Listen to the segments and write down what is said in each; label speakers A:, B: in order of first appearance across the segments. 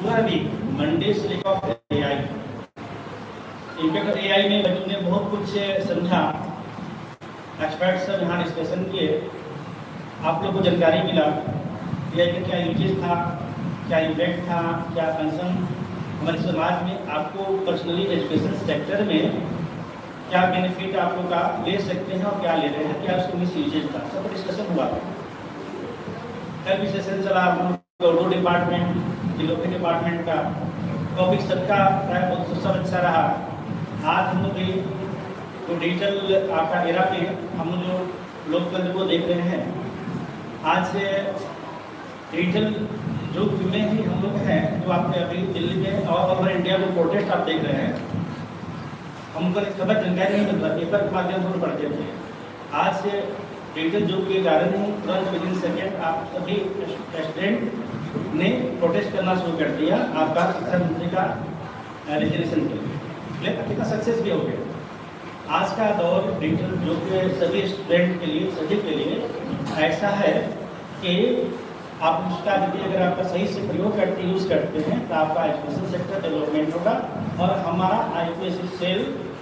A: पूरा week Monday से लेकर AI, इनफैक्ट AI में बच्चों ने बहुत कुछ समझा, एक्सपर्ट सब यहाँ डिस्कशन किए, आप लोग को जानकारी मिला AI का क्या यूजेज था, क्या इम्पैक्ट था, क्या कंसर्न हमारे समाज में, आपको पर्सनली एजुकेशन सेक्टर में क्या बेनिफिट आप लोग का ले सकते हैं और क्या ले रहे हैं, क्या उसको मिस यूजेज था, सब डिस्कशन हुआ। कल भी सेशन चला दो डिपार्टमेंट, डिलोफी डिपार्टमेंट का टॉपिक सबका बहुत सब अच्छा रहा। आज हम लोग तो डिजिटल आपका एरा पे हम लोग लोकतंत्र को देख रहे हैं। आज से डिजिटल जो में ही हम लोग हैं, जो आपके अभी दिल्ली में और ओवर इंडिया में प्रोटेस्ट आप देख रहे हैं, हमको खबर जानकारी नहीं मिलता, पेपर के माध्यम से पढ़ते थे। आज से डिजिटल युग के कारण ही तुरंत विद इन सेकेंड आप सभी स्टूडेंट ने प्रोटेस्ट करना शुरू कर दिया आपका शिक्षा मंत्री का रिजर्वेशन के लिए, कितना सक्सेस भी हो गया। आज का दौर डिजिटल युग के सभी स्टूडेंट के लिए, सभी के लिए ऐसा है कि आप उसका यदि अगर आपका सही से प्रयोग करते यूज़ करते हैं तो आपका एजुकेशन सेक्टर डेवलपमेंट होगा और हमारा IPSC सेल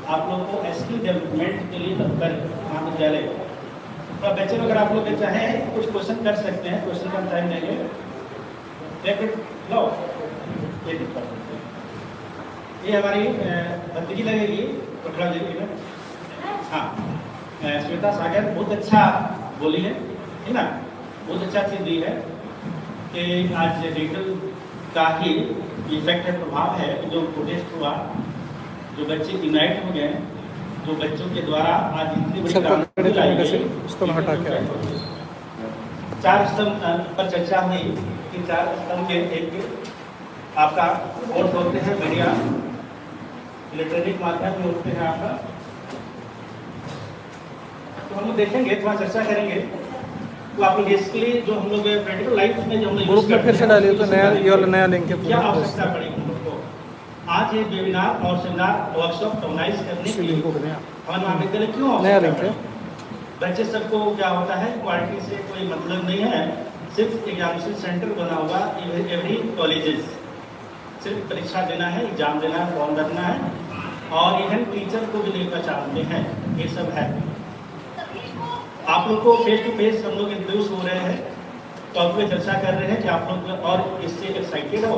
A: आप लोगों को स्किल डेवलपमेंट के लिए तत्पर महाविद्यालय। तो बच्चे अगर आप लोग चाहें कुछ क्वेश्चन कर सकते हैं, क्वेश्चन का टाइम देंगे। लो ये हमारी भतीजी लगेगी पटना देवी में, हाँ श्वेता सागर, बहुत अच्छा बोली है ना, बहुत अच्छा चीज़ दी है कि आज डिजिटल का ही इफेक्ट है, प्रभाव है। जो प्रोटेस्ट हुआ, जो बच्चे यूनाइट हो गए, जो बच्चों के द्वारा आज इतनी बड़ी हटा के 4 स्तंभ पर चर्चा हुई कि 4 स्तंभ के एक आपका और होते हैं मीडिया, इलेक्ट्रॉनिक माध्यम में होते हैं आपका, तो हम लोग देखेंगे, थोड़ा चर्चा करेंगे। तो आप लोग बेसिकली जो हम लोग प्रैक्टिकल लाइफ में जो हम लोग
B: ग्रुप में फिर से डालिए तो नया लिंक है,
A: क्या आवश्यकता पड़ी हम लोग को। आज ये वेबिनार और सेमिनार वर्कशॉप ऑर्गेनाइज करने के लिए हमारे महाविद्यालय क्यों
B: नया लिंक है।
A: बच्चे सबको क्या होता है, क्वालिटी से कोई मतलब नहीं है, सिर्फ एग्जामिनेशन सेंटर बना हुआ एवरी कॉलेजेस, सिर्फ परीक्षा देना है, एग्जाम देना है, फॉर्म भरना है और इवन टीचर को भी नहीं पहचानते हैं, ये सब है। आप लोग को फेस टू फेस हम लोग इंट्रोड्यूस हो रहे हैं, टॉपिक पे चर्चा कर रहे हैं कि आप लोग और इससे एक्साइटेड हो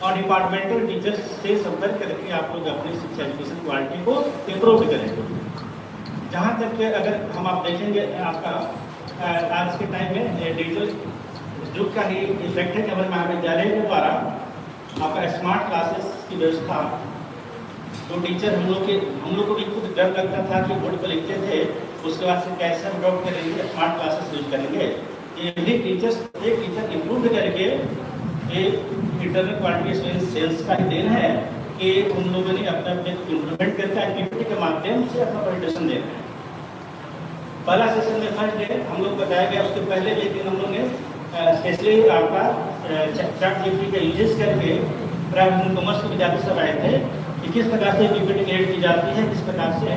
A: और डिपार्टमेंटल टीचर्स से संपर्क करके आप लोग अपनी शिक्षा एजुकेशन क्वालिटी को इम्प्रूव करेंगे। जहाँ तक अगर हम आप देखेंगे आपका आज के टाइम में डिजिटल युग का ही इफेक्ट है कि हमारे महाविद्यालय के द्वारा आपका स्मार्ट क्लासेस की व्यवस्था, तो टीचर हम लोग को भी खुद डर लगता था कि बोर्ड पर लिखते थे, उसके बाद से कैसे हम ड्रॉप करेंगे, स्मार्ट क्लासेस यूज करेंगे। ये भी टीचर्स एक टीचर इम्प्रूव करके इंटरनल क्वालिटी सेल्स का ही देन है कि उन लोगों ने अपने इम्प्रूवमेंट करके एक्टिविटी के माध्यम से अपना प्रेजेंटेशन देना है। पहला सेशन में फर्स्ट डे हम लोग बताया गया, उसके पहले एक दिन हम लोग ने स्पेशली आपका ChatGPT का यूजेस करके प्राइवेट कॉमर्स के विद्यार्थी सब आए थे कि किस प्रकार से PPT क्रिएट की जाती है, किस प्रकार से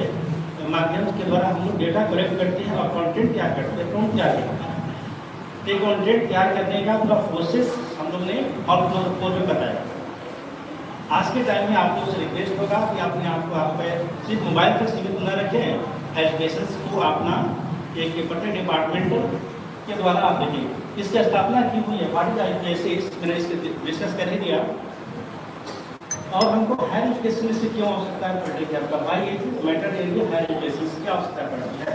A: माध्यम के द्वारा हम लोग डेटा कलेक्ट करते हैं और कंटेंट तैयार करते हैं, प्रॉम्प्ट तैयार करते हैं। ये कंटेंट तैयार करने का पूरा प्रोसेस हम लोग ने और में बताया। आज के टाइम में आप लोग से रिक्वेस्ट होगा कि अपने आप को आप सिर्फ मोबाइल पर सीमित न रखें, एजुकेशन को अपना एक पर्टिकुलर डिपार्टमेंट के द्वारा आप देखें। इसकी स्थापना की हुई है, व्हाट इज IPSC, मैंने इसके डिस्कस कर ही दिया। और हमको हायर एजुकेशन से क्यों आवश्यकता पड़ती है, आपका भाई ये मैटर एरिया हायर एजुकेशन से क्या आवश्यकता पड़ती है।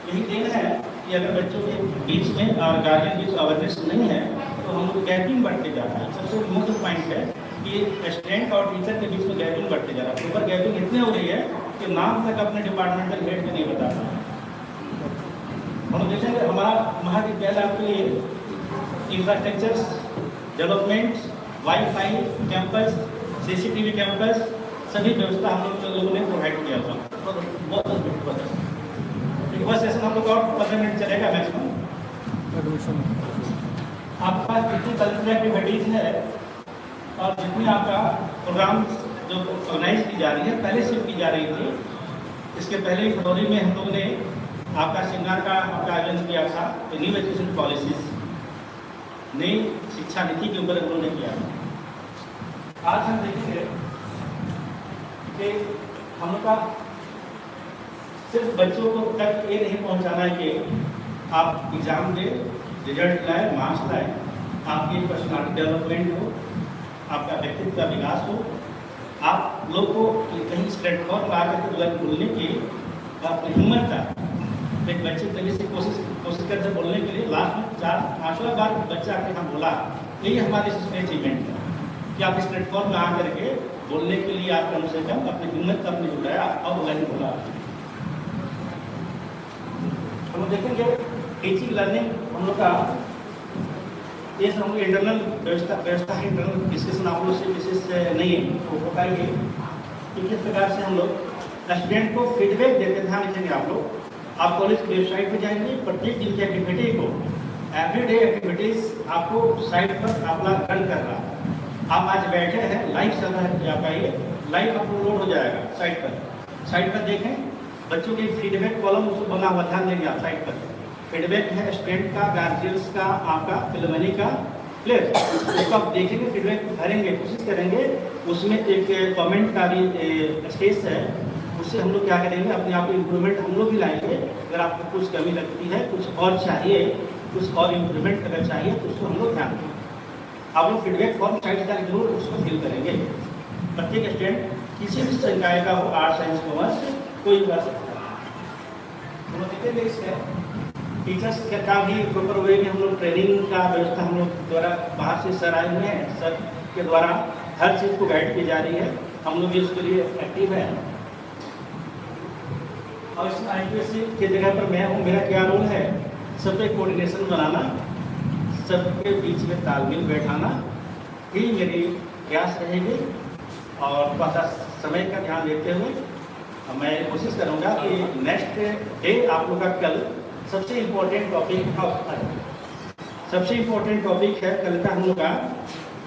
A: यही देन है कि अगर बच्चों के बीच में और गार्जियन बीच अवेयरनेस नहीं है तो हम लोग गैपिंग बढ़ते जा रहा है। सबसे मुख्य पॉइंट है कि स्टूडेंट और टीचर के बीच में गैपिंग बढ़ते जा रहा है। ऊपर गैपिंग इतनी हो रही है कि नाम तक अपने डिपार्टमेंटल हेड को नहीं बता रहा है। हम देखेंगे हमारा महाविद्यालय आपके लिए infrastructure development, wifi campus, CCTV campus, सभी व्यवस्था हम लोगों ने प्रोवाइड किया था। बहुत सेशन हम लोग और 15 मिनट चलेगा मैक्सिमम। आपके पास जितनी कल्चरल एक्टिविटीज है और जितनी आपका प्रोग्राम जो ऑर्गेनाइज की जा रही है, पहले शिफ्ट की जा रही थी। इसके पहले फरवरी में हम लोगों ने आपका सेमिनार का आपका आयोजन किया था, न्यू एजुकेशन पॉलिसीज, नई शिक्षा नीति के ऊपर हम लोगों ने किया था। आज हम देखेंगे कि हम लोग का सिर्फ बच्चों को तक ये नहीं पहुंचाना है कि आप एग्जाम दे, रिजल्ट लाए, मार्क्स लाए, आपकी पर्सनालिटी डेवलपमेंट हो, आपका व्यक्तित्व का विकास हो, आप लोग को कहीं प्लेटफॉर्म ला करके बोलने की आपकी हिम्मत था। एक बच्चे तरीके से कोशिश करते बोलने के लिए लास्ट में 4-5वां बार बच्चा आके हम बोला, यही हमारी अचीवमेंट है कि आप इस प्लेटफॉर्म में आ करके बोलने के लिए आप कम से कम अपनी हिम्मत का अपने जुटाया और बोला ही बोला। हम लोग देखेंगे टीचिंग लर्निंग हम लोग का ये हम लोग इंटरनल व्यवस्था है, इंटरनल डिस्कशन आप लोग से विशेष नहीं है, वो बताइए कि किस प्रकार से हम लोग स्टूडेंट को फीडबैक देते। ध्यान रखेंगे आप लोग, आप कॉलेज की वेबसाइट पर जाएंगे, प्रत्येक दिन की एक्टिविटी को एवरीडे एक्टिविटीज आपको साइट पर अपना रन कर रहा है। आप आज बैठे हैं, लाइव चल रहा है, आप आइए, लाइव अपलोड हो जाएगा साइट पर देखें, बच्चों के फीडबैक कॉलम उसको बना हुआ, ध्यान देंगे आप साइट पर। फीडबैक है स्टूडेंट का, गार्जियंस का, आपका फिलोमनी का, क्लियर। उसको आप देखेंगे, फीडबैक भरेंगे, कोशिश करेंगे, उसमें एक कमेंट का भी स्पेस है, उससे हम लोग क्या करेंगे, अपने आप इम्प्रूवमेंट हम लोग भी लाएंगे। अगर आपको कुछ कमी लगती है, कुछ और चाहिए, कुछ और इम्प्रूवमेंट अगर चाहिए तो उसको हम लोग ध्यान देंगे। आप लोग फीडबैक फॉर्म साइट का जरूर उसको फिल करेंगे। प्रत्येक स्टूडेंट किसी भी संकाय का हो, आर्ट साइंस कॉमर्स कोई कर सकता है। हम लोग देखेंगे इसमें टीचर्स का भी प्रॉपर वे में हम लोग ट्रेनिंग का व्यवस्था हम लोग द्वारा बाहर से सर आए हुए हैं, सर के द्वारा हर चीज़ को गाइड की जा रही है, हम लोग भी उसके लिए एक्टिव है। और इसमें IPSC की जगह पर मैं हूँ, मेरा क्या रोल है, सब पे कोऑर्डिनेशन बनाना, सबके बीच में तालमेल बैठाना ही मेरी प्रयास रहेगी। और थोड़ा सा समय का ध्यान देते हुए मैं कोशिश करूँगा कि नेक्स्ट डे आप लोग का कल सबसे इम्पोर्टेंट टॉपिक है कल का हम लोग का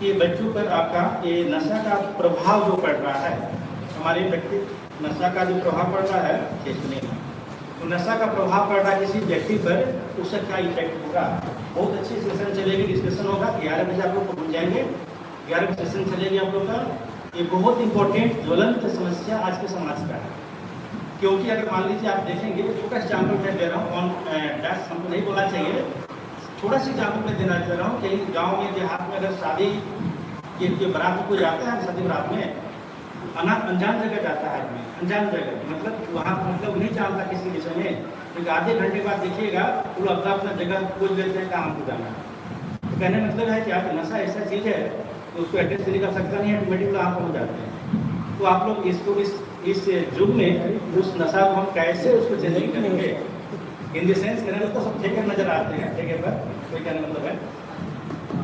A: कि बच्चों पर आपका ये नशा का प्रभाव जो पड़ रहा है, हमारे व्यक्ति नशा का जो प्रभाव पड़ रहा है देखने में, तो नशा का प्रभाव पड़ रहा है किसी व्यक्ति पर, उससे क्या इफेक्ट होगा। बहुत अच्छी सेशन चलेगी, डिस्कशन होगा। 11 बजे आप लोग को पहुँच जाएंगे, 11 बजे सेशन चलेगी आप लोग का। ये बहुत इंपॉर्टेंट ज्वलंत समस्या आज के समाज का है, क्योंकि अगर मान लीजिए आप देखेंगे, छोटा एग्जाम्पल मैं दे रहा हूँ, ऑन डैश हमको नहीं बोलना चाहिए, छोटा सा एग्जाम्पल मैं देना चाह रहा हूँ। कहीं गाँव में देहात में अगर शादी के बारात को जाता है, शादी बारात में अनजान जगह जाता है आदमी, अनजान जगह मतलब वहाँ मतलब नहीं जानता किसी विषय में, क्योंकि आधे घंटे बाद देखिएगा वो अपना अपना जगह खोज लेते हैं कहाँ को जाना। तो कहने मतलब है कि आप नशा ऐसा चीज़ है तो उसको एड्रेस देने का सकता नहीं है, ऑटोमेटिक वहाँ पहुँच जाते हैं। तो आप लोग इसको इस युग में उस नशा को हम कैसे उसको चेंजिंग करेंगे, इन द सेंस कहने मतलब सब ठेके नजर आते हैं, ठेके पर कोई कहने मतलब है।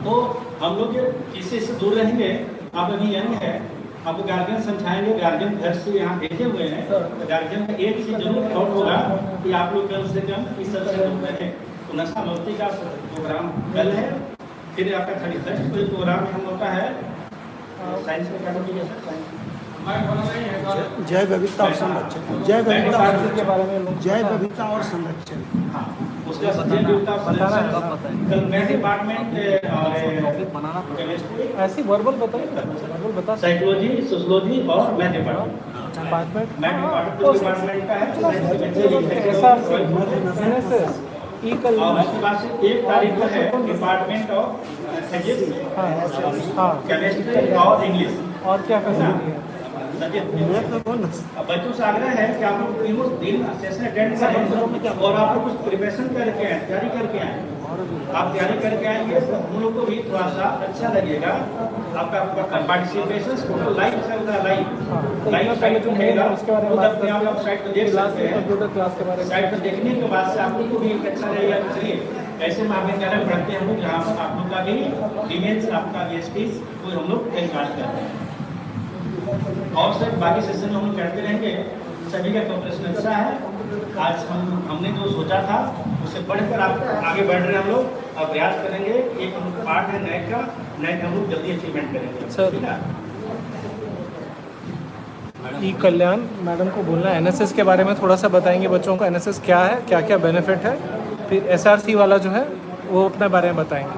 A: तो हम लोग किसी से दूर रहेंगे। आप अभी यंग है, आपको गार्जियन समझाएंगे, गार्जियन घर से यहाँ भेजे हुए हैं, तो गार्जियन का एक चीज़ जरूर थॉट होगा कि आप लोग कम से कम इस सबसे दूर रहें। तो नशा मुक्ति का प्रोग्राम कल है, फिर आपका 31 कोई प्रोग्राम हम होता है साइंस का, क्या होती है सर,
C: जैव विविधता और संरक्षण, जैव विविधता के बारे में, जैव विविधता और संरक्षण।
A: हाँ, उसका जैव विविधता और संरक्षण कल मैं डिपार्टमेंट और केमिस्ट्री
B: ऐसी वर्बल बता
A: साइकोलॉजी, सोशियोलॉजी और मैथ डिपार्टमेंट का है। और उसके बाद से 1 तारीख को है डिपार्टमेंट ऑफ फिजिक्स, केमिस्ट्री और इंग्लिश।
B: और क्या फैसिलिटी है?
A: बच्चों से आग्रह है कि आप लोग तीनों दिन सेशन अटेंड करें और आप लोग कुछ प्रिपरेशन करके आए, तैयारी करके आए। आप तैयारी करके आएंगे तो हम लोग को भी थोड़ा सा अच्छा लगेगा। आपका पार्टिसिपेशन टोटल लाइव चल रहा है, लाइव साइट रहेगा, उसके बारे में अपने आप साइट पर देख सकते हैं।
B: क्लास के बारे में
A: साइट पर देखने के बाद से आप लोग को भी अच्छा लगेगा। चलिए ऐसे महाविद्यालय पढ़ते हैं हम लोग जहाँ पर आप लोग का भी इमेज, आपका भी स्पीच को हम लोग एनकास्ट करते हैं। और सर बाकी सेशन में हम लोग करते रहेंगे। सभी का कॉपरेशन अच्छा है। आज हमने जो सोचा था उससे बढ़कर आप आगे बढ़ रहे हैं हम लोग और प्रयास करेंगे। एक हम लोग पार्ट है नैक का हम लोग जल्दी अचीवमेंट करेंगे
B: सर।
A: ठीक है।
B: ई कल्याण मैडम को बोलना है, एनएसएस के बारे में थोड़ा सा बताएंगे बच्चों को, एनएसएस क्या है, क्या क्या बेनिफिट है। फिर एसआरसी वाला जो है वो अपने बारे में बताएंगे।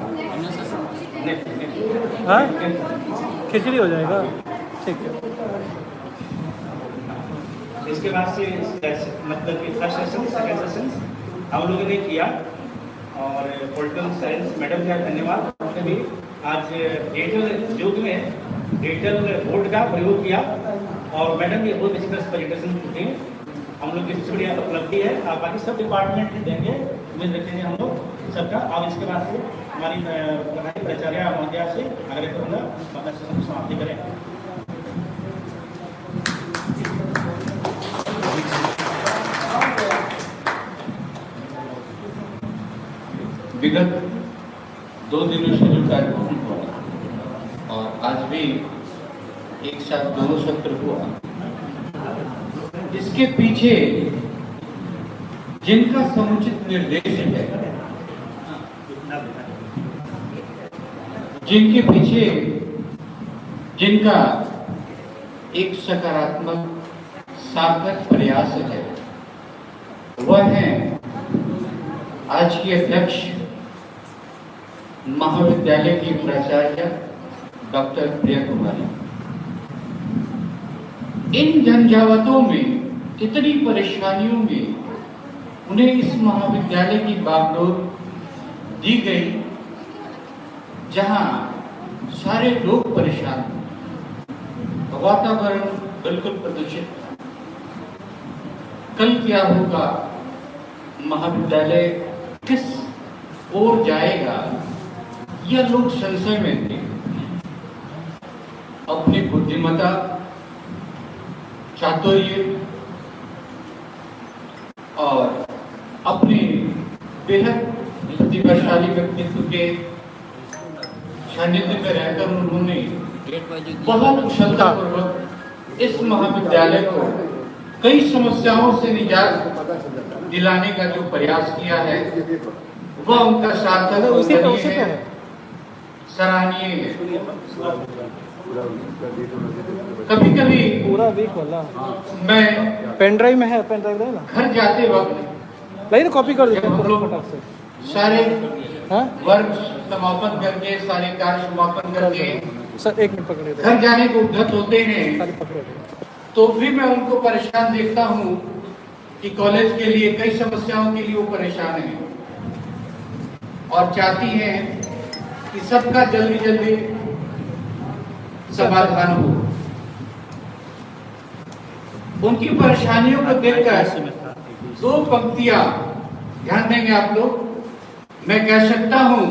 B: हाँ खिचड़ी हो जाएगा, ठीक है।
A: इसके बाद से मतलब कि फर्स्ट सेशन सेकंड सेशन हम लोगों ने किया और पॉलिटिकल साइंस मैडम का धन्यवाद, उन्होंने भी आज डिजिटल युग में डिजिटल बोर्ड का प्रयोग किया और मैडम भी बहुत अच्छी तरह प्रेजेंटेशन दी। हम लोग की सबसे बड़ी उपलब्धि है। आप बाकी सब डिपार्टमेंट देंगे, उम्मीद रखेंगे हम लोग सबका। अब इसके बाद से हमारी प्रधान प्राचार्य महोदया से आग्रह करूँगा अपना सेशन समाप्ति करें।
D: विगत 2 दिनों से जो कार्यक्रम हुआ और आज भी एक साथ दोनों सत्र हुआ, इसके पीछे जिनका समुचित निर्देश है, जिनके पीछे जिनका एक सकारात्मक सार्थक प्रयास है, वह है आज की अध्यक्ष महाविद्यालय की प्राचार्य डॉक्टर प्रिया कुमारी। इन झंझावतों में, इतनी परेशानियों में उन्हें इस महाविद्यालय की बागडोर दी गई, जहां सारे लोग परेशान, वातावरण बिल्कुल प्रदूषित। कल क्या होगा, महाविद्यालय किस ओर जाएगा, यह लोग संशय में थे। अपनी बुद्धिमत्ता, चातुर्य और अपने बेहद प्रतिभाशाली व्यक्तित्व के सानिध्य में रहकर उन्होंने बहुत कुशलतापूर्वक इस महाविद्यालय को कई समस्याओं से निजात दिलाने का जो प्रयास किया है, वह उनका सार्थक है, सराहनीय है। कभी कभी
B: पूरा वीक वाला
D: मैं
B: पेन ड्राइव में है, पेन ड्राइव है ना,
D: घर जाते वक्त
B: लाइए ना, कॉपी कर देते
D: जब हम लोग
B: फटाक से।
D: सारे
B: हाँ
D: वर्ग समापन करके, सारे कार्य समापन करके
B: सर, 1 मिनट पकड़े
D: घर जाने को उद्यत होते हैं,
B: खाली पकड़े।
D: तो भी मैं उनको परेशान देखता हूँ कि कॉलेज के लिए कई समस्याओं के लिए वो परेशान हैं और चाहती हैं कि सबका जल्दी जल्दी समाधान हो। उनकी परेशानियों को देखकर 2 पंक्तियां ध्यान देंगे आप लोग। मैं कह सकता हूं,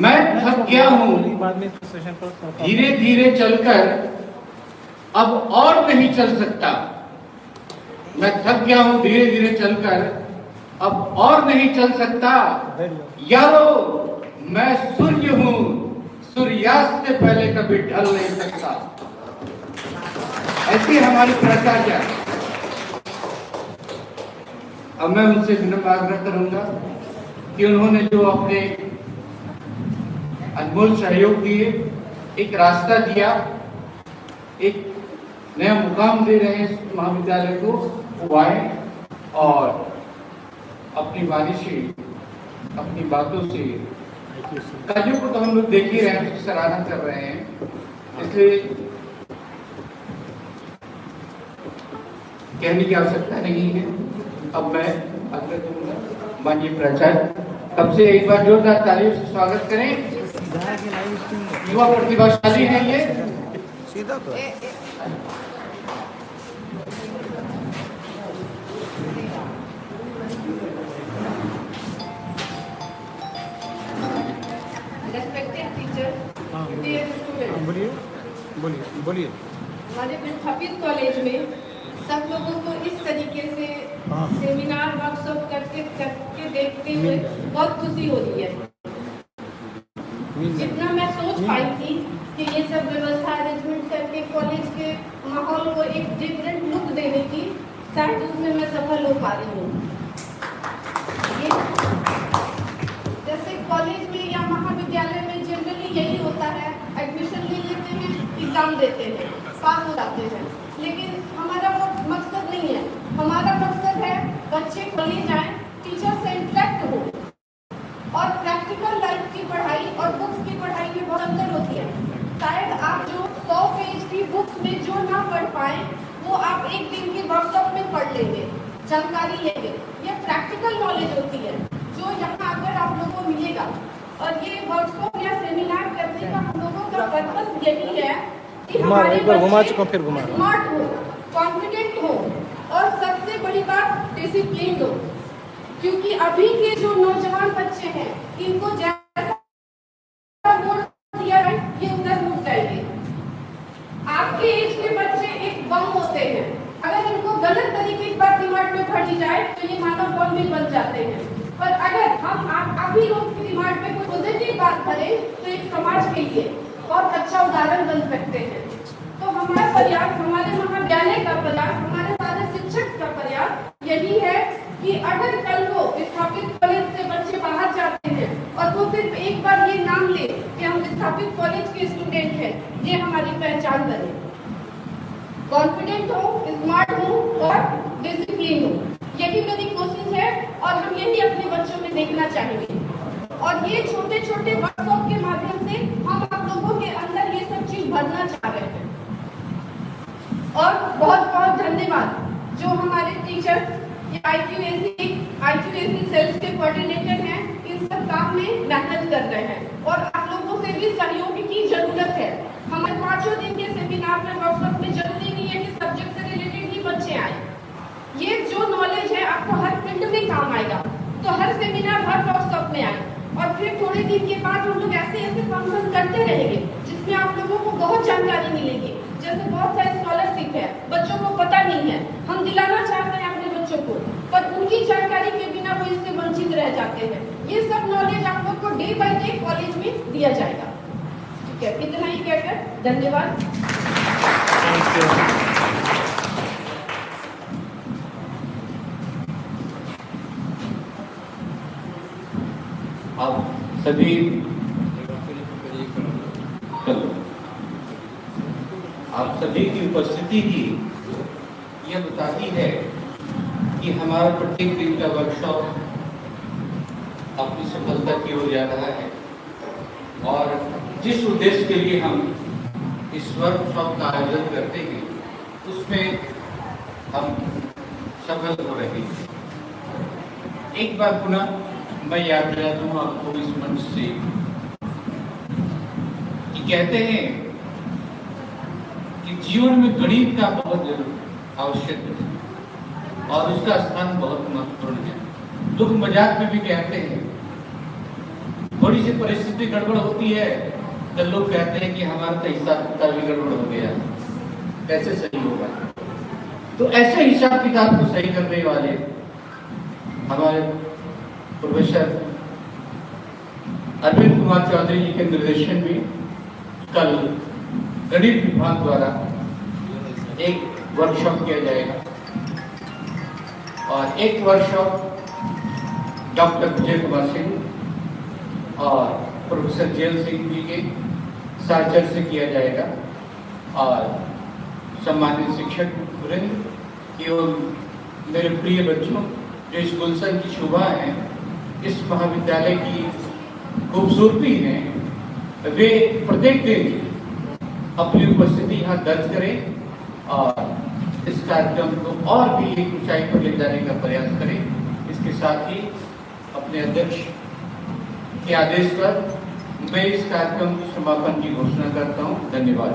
D: मैं थक गया हूं, धीरे धीरे चलकर अब और नहीं चल सकता। मैं थक गया हूं, धीरे धीरे चलकर अब और नहीं चल सकता। यारो, मैं सूर्य हूं, सूर्यास्त से पहले कभी ढल नहीं सकता। ऐसी हमारी प्राचार्य। अब मैं उनसे विनम्र आग्रह करूंगा कि उन्होंने जो अपने अनमोल सहयोग दिए, एक रास्ता दिया, एक नया मुकाम दे रहे हैं इस महाविद्यालय को, वो आए और अपनी वाणी से, अपनी बातों से, कार्यों को तो हम लोग देख ही रहे हैं, उसकी सराहना कर रहे हैं। इसलिए कहने की आवश्यकता नहीं है। अब मैं आग्रह करूंगा माननीय प्राचार्य, तब से एक बार जोरदार तालियों से स्वागत करें। युवा प्रतिभाशाली है ये।
C: सीधा तो
E: Respected teachers, dear students,
B: बोलिए।
E: हमारे विस्थापित कॉलेज में सब लोगों को इस तरीके से सेमिनार वर्कशॉप करके देखते हुए बहुत खुशी हो रही है। जितना मैं सोच पाई थी कि ये सब व्यवस्था अरेंजमेंट करके कॉलेज के माहौल को एक डिफरेंट लुक देने की, शायद उसमें मैं सफल हो पा रही हूँ। जैसे कॉलेज में या महाविद्यालय में जनरली यही होता है, एडमिशन ले लेते हैं, एग्जाम देते हैं, पास हो जाते हैं, लेकिन हमारा वो मकसद नहीं है। हमारा मकसद है बच्चे कॉलेज आए, टीचर से इंटरेक्ट हो और प्रैक्टिकल लाइफ में जो ना पढ़ पाए वो आप एक दिन के वर्कशॉप में पढ़ लेंगे, जानकारी लेंगे। ये प्रैक्टिकल नॉलेज होती है जो यहाँ अगर आप लोगों को मिलेगा। और ये वर्कशॉप या सेमिनार करने का हम लोगों का पर्पस यही है कि हमारे बच्चे स्मार्ट हो, कॉन्फिडेंट हो और सबसे बड़ी बात डिसिप्लिन हो। क्योंकि अभी के जो नौजवान बच्चे हैं इनको जैसा वोट दिया है ये उधर मुड़ जाएंगे। आपके एज के बच्चे एक बम होते हैं, अगर इनको गलत तरीके की बात दिमाग में भर दी जाए तो ये मानव बम भी बन जाते हैं। पर अगर हम आप ही लोग के दिमाग में कोई पॉजिटिव बात भरे तो एक समाज के लिए बहुत अच्छा उदाहरण बन सकते हैं। तो हमारा प्रयास, हमारे महाविद्यालय का प्रयास, हमारे सारे शिक्षक का प्रयास यही है कि अगर कल को स्थापित कॉलेज से बच्चे बाहर जाते हैं और वो सिर्फ एक बार ये नाम ले कि हम स्थापित कॉलेज के स्टूडेंट हैं, ये हमारी पहचान बने। कॉन्फिडेंट हो, स्मार्ट हो और डिसिप्लिन हो, यही मेरी कोशिश है और हम यही अपने बच्चों में देखना चाहेंगे। और ये छोटे छोटे वर्कशॉप के माध्यम से हम आप लोगों के अंदर ये सब चीज भरना चाह रहे हैं। और बहुत बहुत धन्यवाद जो हमारे टीचर्स, IQAC सेल्स के कोऑर्डिनेटर हैं, इन सब काम में मेहनत कर रहे हैं और आप लोगों से भी सहयोग की जरूरत है। हमारे 5 दिन के सेमिनार में, वर्कशॉप में जरूरी नहीं है कि सब्जेक्ट से रिलेटेड ही बच्चे आए। ये जो नॉलेज है आपको हर फील्ड में काम आएगा। तो हर सेमिनार, हर वर्कशॉप में आए और फिर थोड़े दिन के बाद हम लोग ऐसे ऐसे फंक्शन करते रहेंगे जिसमें आप लोगों को बहुत जानकारी मिलेगी। जैसे बहुत सारे स्कॉलरशिप है, बच्चों को पता नहीं है, हम दिलाना चाहते हैं अपने बच्चों को, पर उनकी जानकारी के बिना वो इससे वंचित रह जाते हैं। ये सब नॉलेज आप लोग को डे बाय डे कॉलेज में दिया जाएगा। ठीक है, इतना ही कहकर धन्यवाद।
D: आप सभी आप सभी की उपस्थिति ही यह बताती है कि हमारा प्रत्येक दिन का वर्कशॉप अपनी सफलता की ओर जा रहा है और जिस उद्देश्य के लिए हम इस वर्कशॉप का आयोजन करते हैं उसमें हम सफल हो रहे हैं। एक बार पुनः मैं याद दिलाता हूँ आपको इस मंच से कि कहते हैं कि जीवन में गणित का बहुत आवश्यक है और उसका स्थान बहुत महत्वपूर्ण है। लोग मजाक में भी कहते हैं, थोड़ी सी परिस्थिति गड़बड़ होती है तो लोग कहते हैं कि हमारा तो हिसाब किताब भी गड़बड़ हो गया, कैसे सही होगा। तो ऐसे हिसाब किताब को सही करने वाले हमारे प्रोफेसर अरविंद कुमार चौधरी जी के निर्देशन में कल गणित विभाग द्वारा एक वर्कशॉप किया जाएगा और एक वर्कशॉप डॉक्टर विजय कुमार सिंह और प्रोफेसर जेल सिंह जी के साहचर्य से किया जाएगा और सम्मानित शिक्षक वृंद एवं मेरे प्रिय बच्चों जो इस गुलशन की शोभा है, इस महाविद्यालय की खूबसूरती है, वे प्रत्येक दिन अपनी उपस्थिति यहाँ दर्ज करें और इस कार्यक्रम को और भी एक ऊंचाई पर ले जाने का प्रयास करें। इसके साथ ही अपने अध्यक्ष के आदेश पर मैं इस कार्यक्रम के समापन की घोषणा करता हूँ। धन्यवाद।